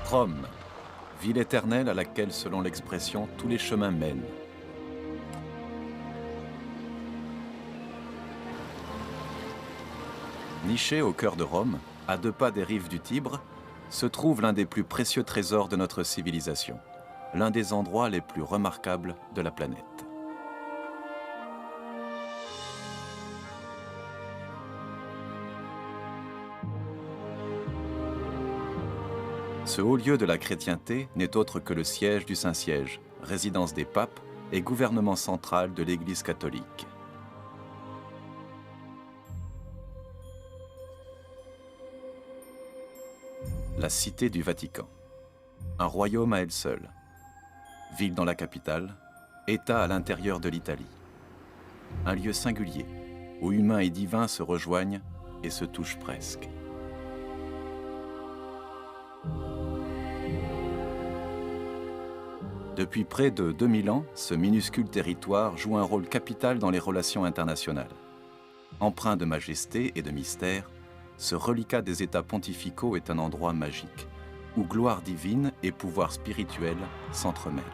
Rome, ville éternelle à laquelle, selon l'expression, tous les chemins mènent. Niché au cœur de Rome, à 2 pas des rives du Tibre, se trouve l'un des plus précieux trésors de notre civilisation, l'un des endroits les plus remarquables de la planète. Ce haut lieu de la chrétienté n'est autre que le siège du Saint-Siège, résidence des papes et gouvernement central de l'Église catholique. La Cité du Vatican, un royaume à elle seule, ville dans la capitale, État à l'intérieur de l'Italie. Un lieu singulier, où humain et divin se rejoignent et se touchent presque. Depuis près de 2000 ans, ce minuscule territoire joue un rôle capital dans les relations internationales. Empreint de majesté et de mystère, ce reliquat des États pontificaux est un endroit magique, où gloire divine et pouvoir spirituel s'entremêlent.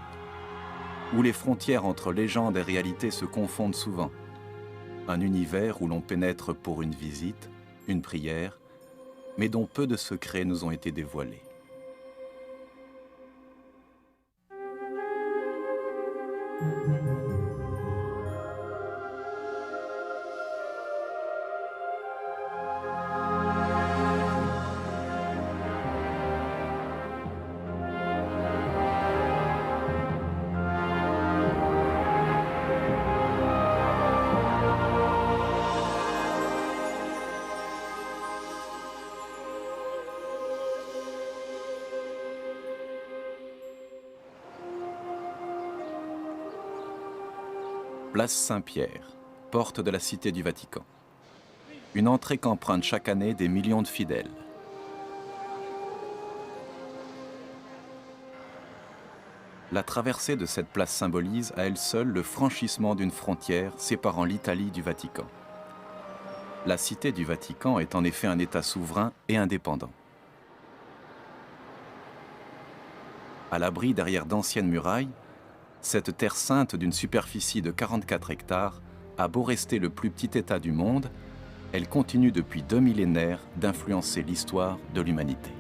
Où les frontières entre légende et réalité se confondent souvent. Un univers où l'on pénètre pour une visite, une prière, mais dont peu de secrets nous ont été dévoilés. Place Saint-Pierre, porte de la Cité du Vatican. Une entrée qu'empruntent chaque année des millions de fidèles. La traversée de cette place symbolise à elle seule le franchissement d'une frontière séparant l'Italie du Vatican. La Cité du Vatican est en effet un État souverain et indépendant. À l'abri derrière d'anciennes murailles, cette terre sainte d'une superficie de 44 hectares a beau rester le plus petit État du monde, elle continue depuis 2 millénaires d'influencer l'histoire de l'humanité.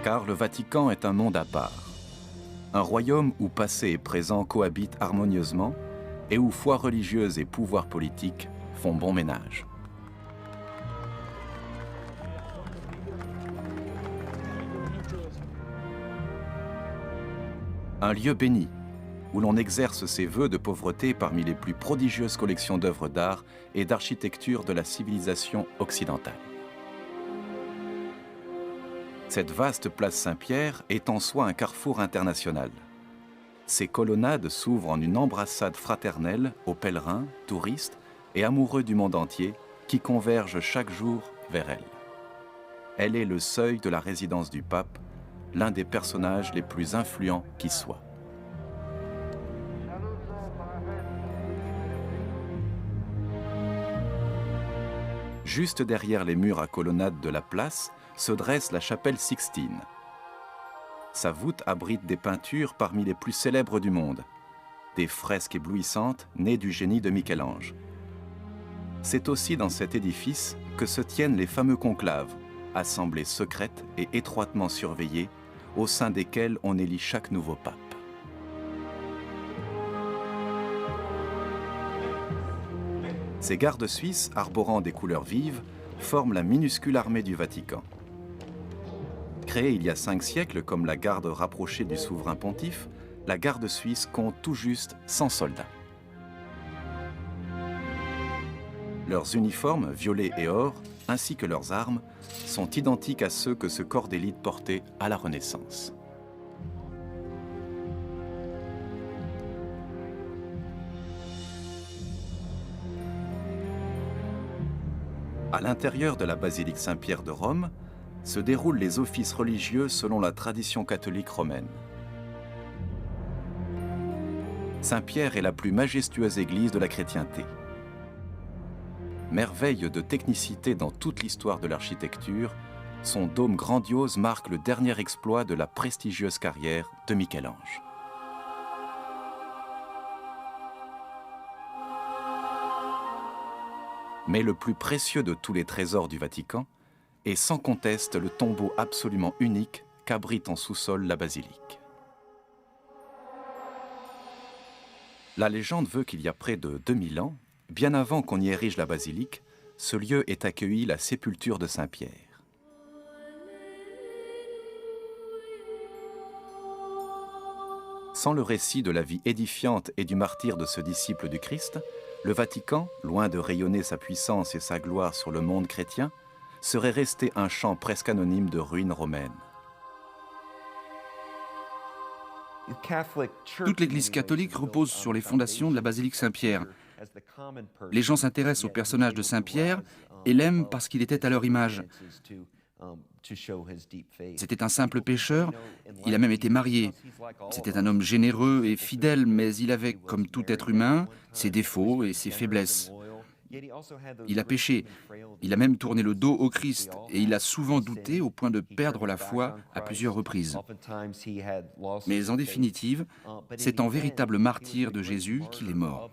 Car le Vatican est un monde à part, un royaume où passé et présent cohabitent harmonieusement et où foi religieuse et pouvoir politique font bon ménage. Un lieu béni, où l'on exerce ses vœux de pauvreté parmi les plus prodigieuses collections d'œuvres d'art et d'architecture de la civilisation occidentale. Cette vaste place Saint-Pierre est en soi un carrefour international. Ses colonnades s'ouvrent en une embrassade fraternelle aux pèlerins, touristes et amoureux du monde entier qui convergent chaque jour vers elle. Elle est le seuil de la résidence du pape, l'un des personnages les plus influents qui soit. Juste derrière les murs à colonnades de la place se dresse la chapelle Sixtine. Sa voûte abrite des peintures parmi les plus célèbres du monde, des fresques éblouissantes nées du génie de Michel-Ange. C'est aussi dans cet édifice que se tiennent les fameux conclaves, assemblées secrètes et étroitement surveillées, au sein desquelles on élit chaque nouveau pape. Ces gardes suisses, arborant des couleurs vives, forment la minuscule armée du Vatican. Créée il y a 5 siècles comme la garde rapprochée du souverain pontife, la garde suisse compte tout juste 100 soldats. Leurs uniformes, violets et or, ainsi que leurs armes, sont identiques à ceux que ce corps d'élite portait à la Renaissance. À l'intérieur de la basilique Saint-Pierre de Rome, se déroulent les offices religieux selon la tradition catholique romaine. Saint-Pierre est la plus majestueuse église de la chrétienté. Merveille de technicité dans toute l'histoire de l'architecture, son dôme grandiose marque le dernier exploit de la prestigieuse carrière de Michel-Ange. Mais le plus précieux de tous les trésors du Vatican est sans conteste le tombeau absolument unique qu'abrite en sous-sol la basilique. La légende veut qu'il y a près de 2000 ans, bien avant qu'on y érige la basilique, ce lieu ait accueilli la sépulture de Saint-Pierre. Sans le récit de la vie édifiante et du martyre de ce disciple du Christ, le Vatican, loin de rayonner sa puissance et sa gloire sur le monde chrétien, serait resté un champ presque anonyme de ruines romaines. Toute l'Église catholique repose sur les fondations de la basilique Saint-Pierre. Les gens s'intéressent au personnage de Saint-Pierre et l'aiment parce qu'il était à leur image. C'était un simple pécheur, il a même été marié. C'était un homme généreux et fidèle, mais il avait, comme tout être humain, ses défauts et ses faiblesses. Il a péché, il a même tourné le dos au Christ et il a souvent douté au point de perdre la foi à plusieurs reprises. Mais en définitive, c'est en véritable martyr de Jésus qu'il est mort.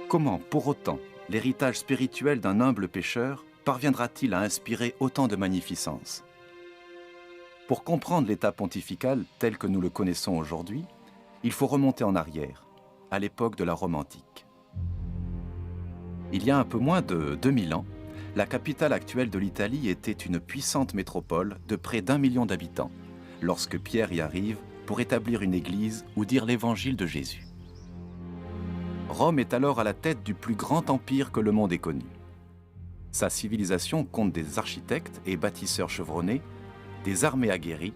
Comment, pour autant, l'héritage spirituel d'un humble pécheur parviendra-t-il à inspirer autant de magnificence? Pour comprendre l'état pontifical tel que nous le connaissons aujourd'hui, il faut remonter en arrière, à l'époque de la Rome antique. Il y a un peu moins de 2000 ans, la capitale actuelle de l'Italie était une puissante métropole de près d'1 million d'habitants, lorsque Pierre y arrive pour établir une église ou dire l'évangile de Jésus. Rome est alors à la tête du plus grand empire que le monde ait connu. Sa civilisation compte des architectes et bâtisseurs chevronnés, des armées aguerries,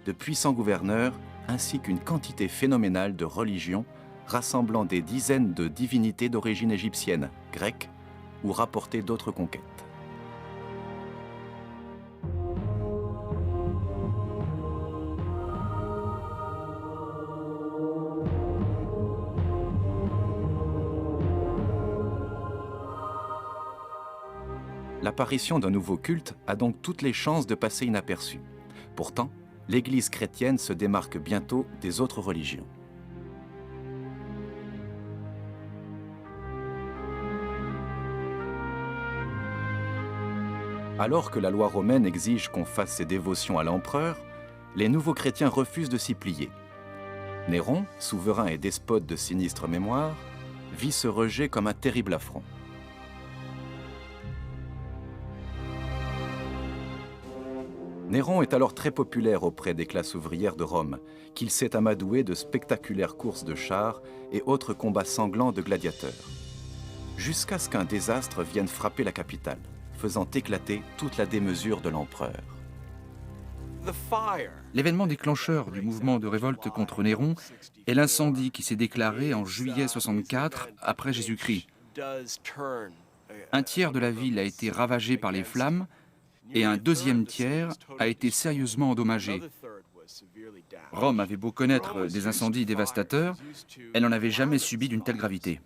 de puissants gouverneurs, ainsi qu'une quantité phénoménale de religions rassemblant des dizaines de divinités d'origine égyptienne, grecque ou rapportées d'autres conquêtes. L'apparition d'un nouveau culte a donc toutes les chances de passer inaperçue. Pourtant, l'Église chrétienne se démarque bientôt des autres religions. Alors que la loi romaine exige qu'on fasse ses dévotions à l'empereur, les nouveaux chrétiens refusent de s'y plier. Néron, souverain et despote de sinistre mémoire, vit ce rejet comme un terrible affront. Néron est alors très populaire auprès des classes ouvrières de Rome, qu'il sait amadouer de spectaculaires courses de chars et autres combats sanglants de gladiateurs. Jusqu'à ce qu'un désastre vienne frapper la capitale, faisant éclater toute la démesure de l'empereur. L'événement déclencheur du mouvement de révolte contre Néron est l'incendie qui s'est déclaré en juillet 64 après Jésus-Christ. Un tiers de la ville a été ravagé par les flammes et un deuxième tiers a été sérieusement endommagé. Rome avait beau connaître des incendies dévastateurs, elle n'en avait jamais subi d'une telle gravité.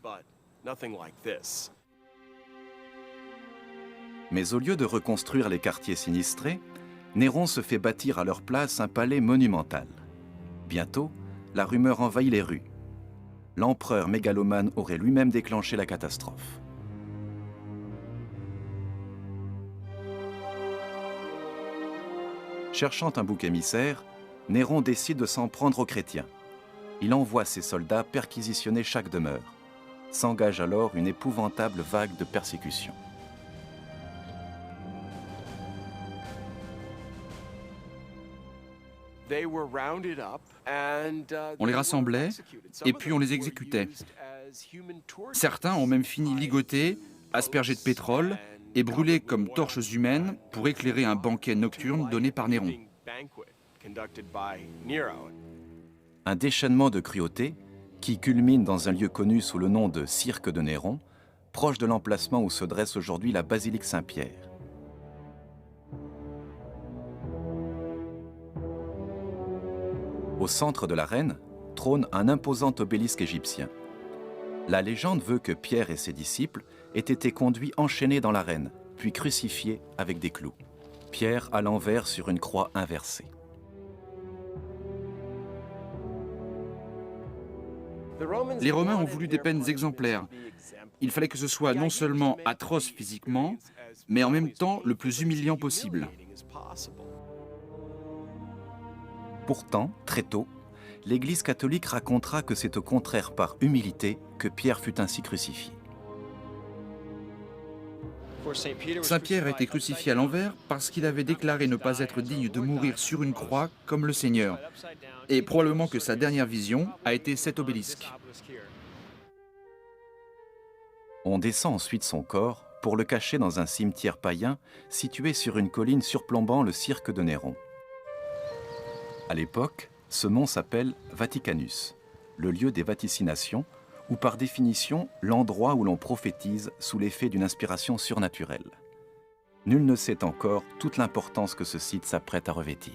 Mais au lieu de reconstruire les quartiers sinistrés, Néron se fait bâtir à leur place un palais monumental. Bientôt, la rumeur envahit les rues. L'empereur mégalomane aurait lui-même déclenché la catastrophe. Cherchant un bouc émissaire, Néron décide de s'en prendre aux chrétiens. Il envoie ses soldats perquisitionner chaque demeure. S'engage alors une épouvantable vague de persécution. On les rassemblait et puis on les exécutait. Certains ont même fini ligotés, aspergés de pétrole et brûlés comme torches humaines pour éclairer un banquet nocturne donné par Néron. Un déchaînement de cruauté qui culmine dans un lieu connu sous le nom de Cirque de Néron, proche de l'emplacement où se dresse aujourd'hui la basilique Saint-Pierre. Au centre de l'arène trône un imposant obélisque égyptien. La légende veut que Pierre et ses disciples aient été conduits enchaînés dans l'arène, puis crucifiés avec des clous. Pierre à l'envers sur une croix inversée. Les Romains ont voulu des peines exemplaires. Il fallait que ce soit non seulement atroce physiquement, mais en même temps le plus humiliant possible. Pourtant, très tôt, l'Église catholique racontera que c'est au contraire par humilité que Pierre fut ainsi crucifié. Saint Pierre a été crucifié à l'envers parce qu'il avait déclaré ne pas être digne de mourir sur une croix comme le Seigneur. Et probablement que sa dernière vision a été cet obélisque. On descend ensuite son corps pour le cacher dans un cimetière païen situé sur une colline surplombant le cirque de Néron. À l'époque, ce mont s'appelle Vaticanus, le lieu des vaticinations, ou par définition l'endroit où l'on prophétise sous l'effet d'une inspiration surnaturelle. Nul ne sait encore toute l'importance que ce site s'apprête à revêtir.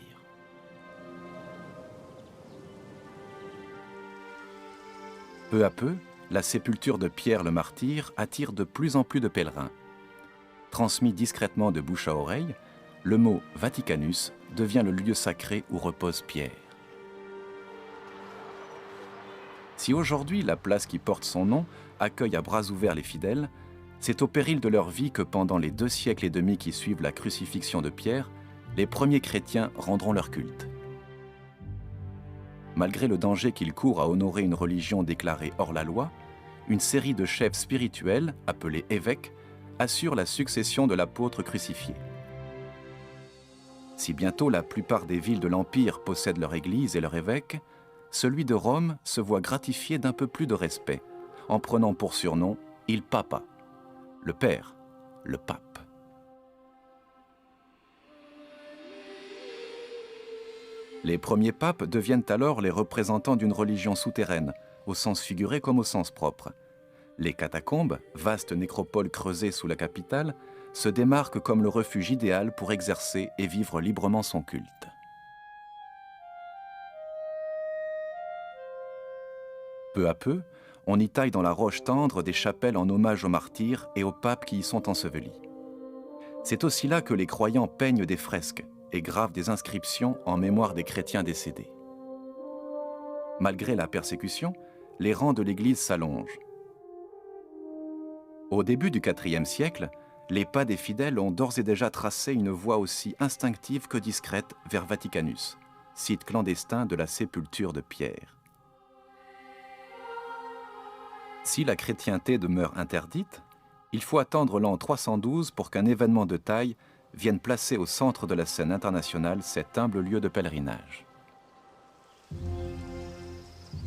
Peu à peu, la sépulture de Pierre le martyr attire de plus en plus de pèlerins. Transmis discrètement de bouche à oreille, le mot Vaticanus devient le lieu sacré où repose Pierre. Si aujourd'hui la place qui porte son nom accueille à bras ouverts les fidèles, c'est au péril de leur vie que pendant les 2 siècles et demi qui suivent la crucifixion de Pierre, les premiers chrétiens rendront leur culte. Malgré le danger qu'ils courent à honorer une religion déclarée hors la loi, une série de chefs spirituels, appelés évêques, assure la succession de l'apôtre crucifié. Si bientôt la plupart des villes de l'Empire possèdent leur église et leur évêque, celui de Rome se voit gratifié d'un peu plus de respect, en prenant pour surnom Il Papa, le Père, le Pape. Les premiers papes deviennent alors les représentants d'une religion souterraine, au sens figuré comme au sens propre. Les catacombes, vaste nécropole creusée sous la capitale, se démarquent comme le refuge idéal pour exercer et vivre librement son culte. Peu à peu, on y taille dans la roche tendre des chapelles en hommage aux martyrs et aux papes qui y sont ensevelis. C'est aussi là que les croyants peignent des fresques et gravent des inscriptions en mémoire des chrétiens décédés. Malgré la persécution, les rangs de l'Église s'allongent. Au début du IVe siècle, les pas des fidèles ont d'ores et déjà tracé une voie aussi instinctive que discrète vers Vaticanus, site clandestin de la sépulture de Pierre. Si la chrétienté demeure interdite, il faut attendre l'an 312 pour qu'un événement de taille vienne placer au centre de la scène internationale cet humble lieu de pèlerinage.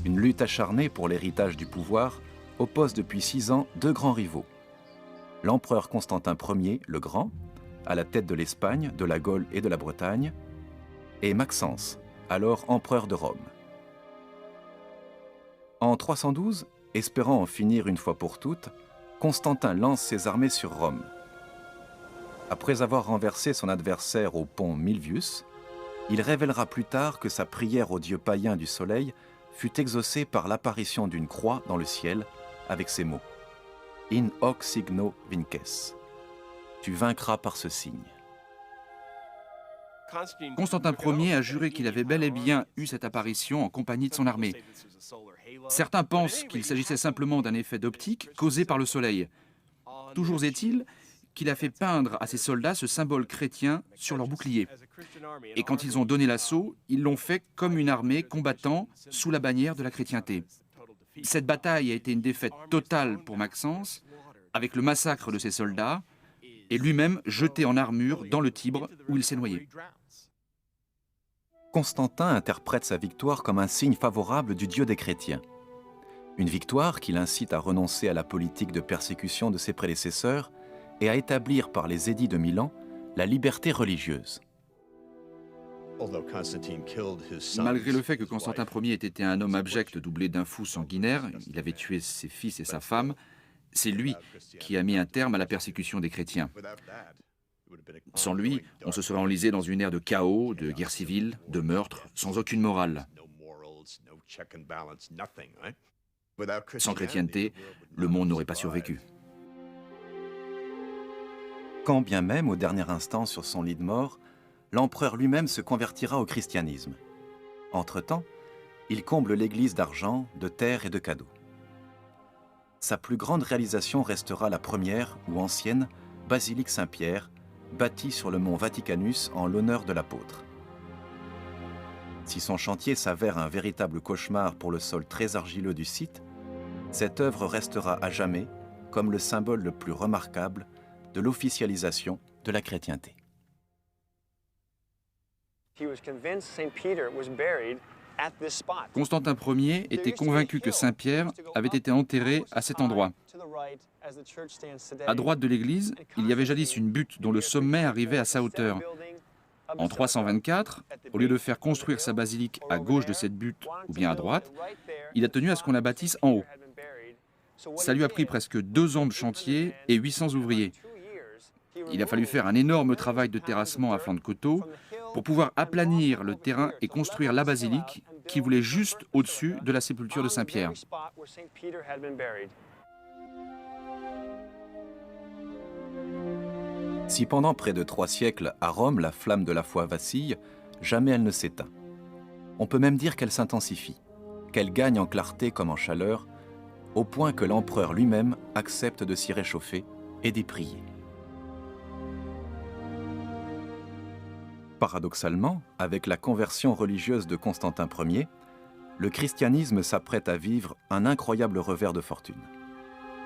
Une lutte acharnée pour l'héritage du pouvoir oppose depuis 6 ans 2 grands rivaux. L'empereur Constantin Ier, le Grand, à la tête de l'Espagne, de la Gaule et de la Bretagne, et Maxence, alors empereur de Rome. En 312, espérant en finir une fois pour toutes, Constantin lance ses armées sur Rome. Après avoir renversé son adversaire au pont Milvius, il révélera plus tard que sa prière au dieu païen du soleil fut exaucée par l'apparition d'une croix dans le ciel avec ces mots « In hoc signo vinces » « Tu vaincras par ce signe ». Constantin Ier a juré qu'il avait bel et bien eu cette apparition en compagnie de son armée. Certains pensent qu'il s'agissait simplement d'un effet d'optique causé par le soleil. Toujours est-il qu'il a fait peindre à ses soldats ce symbole chrétien sur leur bouclier. Et quand ils ont donné l'assaut, ils l'ont fait comme une armée combattant sous la bannière de la chrétienté. Cette bataille a été une défaite totale pour Maxence, avec le massacre de ses soldats, et lui-même jeté en armure dans le Tibre où il s'est noyé. Constantin interprète sa victoire comme un signe favorable du Dieu des chrétiens. Une victoire qui l'incite à renoncer à la politique de persécution de ses prédécesseurs et à établir par les édits de Milan la liberté religieuse. Malgré le fait que Constantin Ier ait été un homme abject doublé d'un fou sanguinaire, il avait tué ses fils et sa femme, c'est lui qui a mis un terme à la persécution des chrétiens. Sans lui, on se serait enlisé dans une ère de chaos, de guerre civile, de meurtre, sans aucune morale. Sans chrétienté, le monde n'aurait pas survécu. Quand bien même, au dernier instant sur son lit de mort, l'empereur lui-même se convertira au christianisme. Entre-temps, il comble l'Église d'argent, de terres et de cadeaux. Sa plus grande réalisation restera la première, ou ancienne, basilique Saint-Pierre, bâtie sur le mont Vaticanus en l'honneur de l'apôtre. Si son chantier s'avère un véritable cauchemar pour le sol très argileux du site, cette œuvre restera à jamais comme le symbole le plus remarquable de l'officialisation de la chrétienté. Constantin Ier était convaincu que Saint-Pierre avait été enterré à cet endroit. À droite de l'église, il y avait jadis une butte dont le sommet arrivait à sa hauteur. En 324, au lieu de faire construire sa basilique à gauche de cette butte ou bien à droite, il a tenu à ce qu'on la bâtisse en haut. Ça lui a pris presque 2 ans de chantier et 800 ouvriers. Il a fallu faire un énorme travail de terrassement à flanc de coteau pour pouvoir aplanir le terrain et construire la basilique qui voulait juste au-dessus de la sépulture de Saint-Pierre. Si pendant près de 3 siècles, à Rome, la flamme de la foi vacille, jamais elle ne s'éteint. On peut même dire qu'elle s'intensifie, qu'elle gagne en clarté comme en chaleur, au point que l'empereur lui-même accepte de s'y réchauffer et d'y prier. Paradoxalement, avec la conversion religieuse de Constantin Ier, le christianisme s'apprête à vivre un incroyable revers de fortune.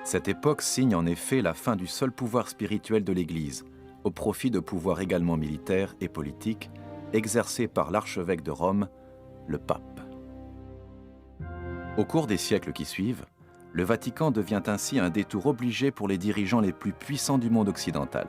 Cette époque signe en effet la fin du seul pouvoir spirituel de l'Église, au profit de pouvoirs également militaires et politiques, exercés par l'archevêque de Rome, le pape. Au cours des siècles qui suivent, le Vatican devient ainsi un détour obligé pour les dirigeants les plus puissants du monde occidental.